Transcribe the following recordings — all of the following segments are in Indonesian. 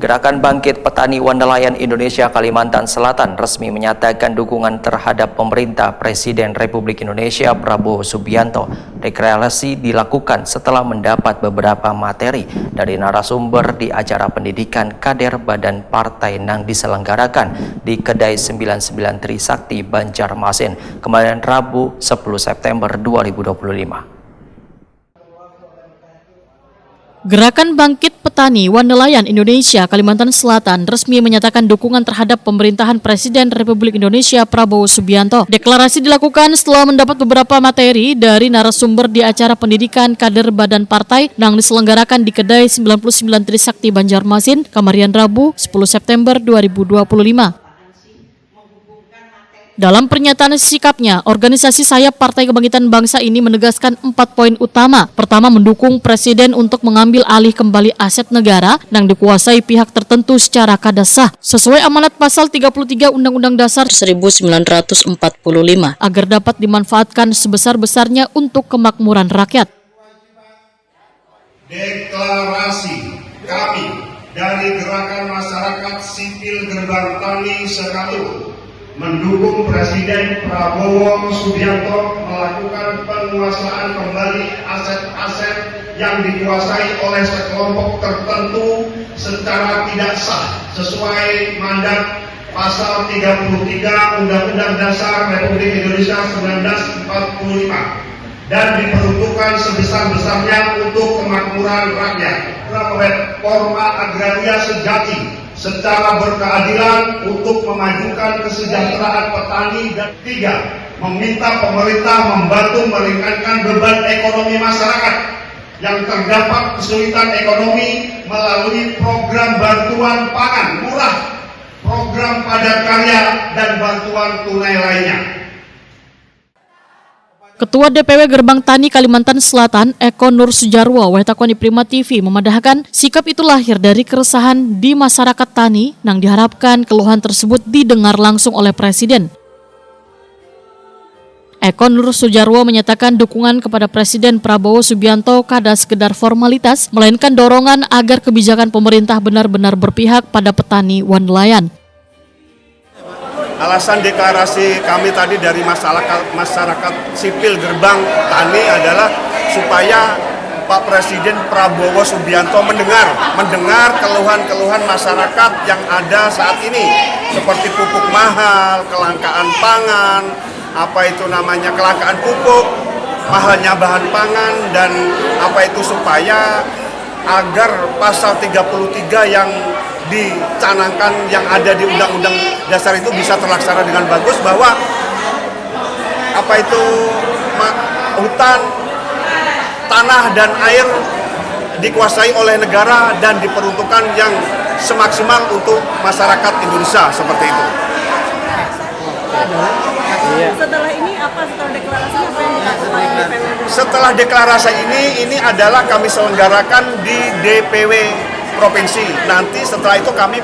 Gerakan Bangkit Petani Nelayan Indonesia Kalimantan Selatan resmi menyatakan dukungan terhadap pemerintah Presiden Republik Indonesia Prabowo Subianto. Deklarasi dilakukan setelah mendapat beberapa materi dari narasumber di acara pendidikan kader Badan Partai yang diselenggarakan di Kedai 99 Trisakti, Banjarmasin, kemarin Rabu 10 September 2025. Gerakan Bangkit Petani Nelayan Indonesia Kalimantan Selatan resmi menyatakan dukungan terhadap pemerintahan Presiden Republik Indonesia Prabowo Subianto. Deklarasi dilakukan setelah mendapat beberapa materi dari narasumber di acara pendidikan kader Badan Partai yang diselenggarakan di Kedai 99 Trisakti, Banjarmasin, kemarin Rabu 10 September 2025. Dalam pernyataan sikapnya, organisasi sayap Partai Kebangkitan Bangsa ini menegaskan 4 poin utama. Pertama, mendukung Presiden untuk mengambil alih kembali aset negara yang dikuasai pihak tertentu secara kadasah, sesuai amanat pasal 33 Undang-Undang Dasar 1945, agar dapat dimanfaatkan sebesar-besarnya untuk kemakmuran rakyat. Deklarasi kami dari Gerakan Masyarakat Sipil Gerbang Tani Sekatul mendukung Presiden Prabowo Subianto melakukan penguasaan kembali aset-aset yang dikuasai oleh sekelompok tertentu secara tidak sah sesuai mandat pasal 33 Undang-Undang Dasar Republik Indonesia 1945 dan diperuntukkan sebesar-besarnya untuk kemakmuran rakyat. Reforma agraria sejati secara berkeadilan untuk memajukan kesejahteraan petani. Dan 3, meminta pemerintah membantu meringankan beban ekonomi masyarakat yang terdapat kesulitan ekonomi melalui program bantuan pangan murah, program padat karya, dan bantuan tunai lainnya. Ketua DPW Gerbang Tani Kalimantan Selatan, Eko Nur Sujarwo, Wetakoni Prima TV, memadahkan sikap itu lahir dari keresahan di masyarakat tani yang diharapkan keluhan tersebut didengar langsung oleh Presiden. Eko Nur Sujarwo menyatakan dukungan kepada Presiden Prabowo Subianto kada sekedar formalitas, melainkan dorongan agar kebijakan pemerintah benar-benar berpihak pada petani nelayan. Alasan deklarasi kami tadi dari masyarakat sipil Gerbang Tani adalah supaya Pak Presiden Prabowo Subianto mendengar keluhan-keluhan masyarakat yang ada saat ini, seperti pupuk mahal, kelangkaan pangan, kelangkaan pupuk, mahalnya bahan pangan, dan supaya agar pasal 33 yang dicanangkan yang ada di Undang-Undang Dasar itu bisa terlaksana dengan bagus, bahwa hutan, tanah, dan air dikuasai oleh negara dan diperuntukkan yang semaksimal untuk masyarakat Indonesia, seperti itu. Setelah ini apa? Setelah deklarasi apa yang dilakukan DPW? Setelah deklarasi ini adalah kami selenggarakan di DPW Provinsi. Nanti setelah itu kami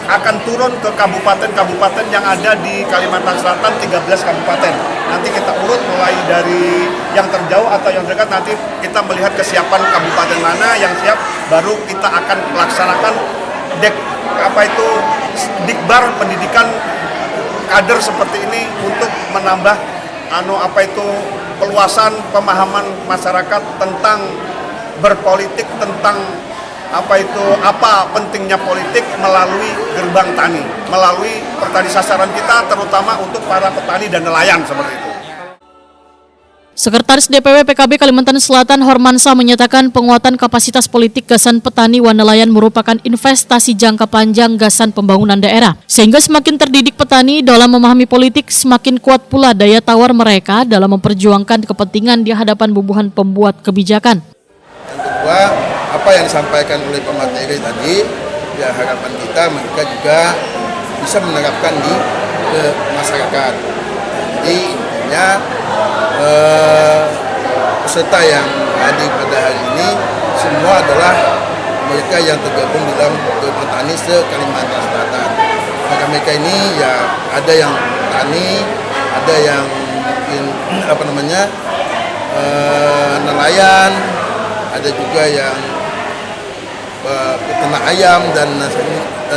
akan turun ke kabupaten-kabupaten yang ada di Kalimantan Selatan, 13 kabupaten. Nanti kita urut mulai dari yang terjauh atau yang dekat, nanti kita melihat kesiapan kabupaten mana yang siap, baru kita akan melaksanakan dikbar pendidikan kader seperti ini untuk menambah peluasan pemahaman masyarakat tentang berpolitik, tentang apa pentingnya politik melalui Gerbang Tani, melalui petani sasaran kita, terutama untuk para petani dan nelayan, seperti itu. Sekretaris DPW PKB Kalimantan Selatan Hormansa menyatakan penguatan kapasitas politik gasan petani nelayan merupakan investasi jangka panjang gasan pembangunan daerah, sehingga semakin terdidik petani dalam memahami politik, semakin kuat pula daya tawar mereka dalam memperjuangkan kepentingan di hadapan bubuhan pembuat kebijakan. Yang kedua, apa yang disampaikan oleh pemateri tadi, ya harapan kita mereka juga bisa menerapkan di masyarakat. Jadi intinya peserta yang hadir pada hari ini semua adalah mereka yang tergabung dalam Gerbang Tani se-Kalimantan Selatan. Mereka ini ya ada yang tani, ada yang nelayan, ada juga yang peternak ayam dan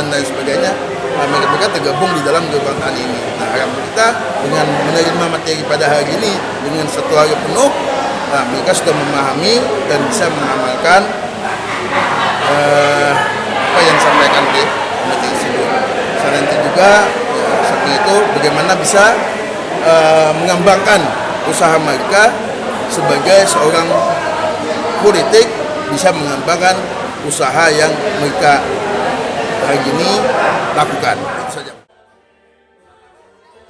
lain sebagainya, mereka tergabung di dalam gerbang tani ini. Nah, harapan kita dengan menerima materi pada hari ini dengan 1 hari penuh, mereka sudah memahami dan bisa mengamalkan apa yang disampaikan di komite tersebut. Selain itu juga, samping itu bagaimana bisa mengembangkan usaha mereka sebagai seorang politik, bisa mengembangkan usaha yang mereka hari ini lakukan. Itu saja.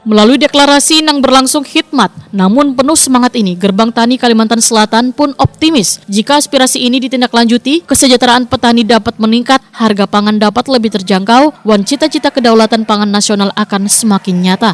Melalui deklarasi yang berlangsung khidmat, namun penuh semangat ini, Gerbang Tani Kalimantan Selatan pun optimis jika aspirasi ini ditindaklanjuti, kesejahteraan petani dapat meningkat, harga pangan dapat lebih terjangkau, dan cita-cita kedaulatan pangan nasional akan semakin nyata.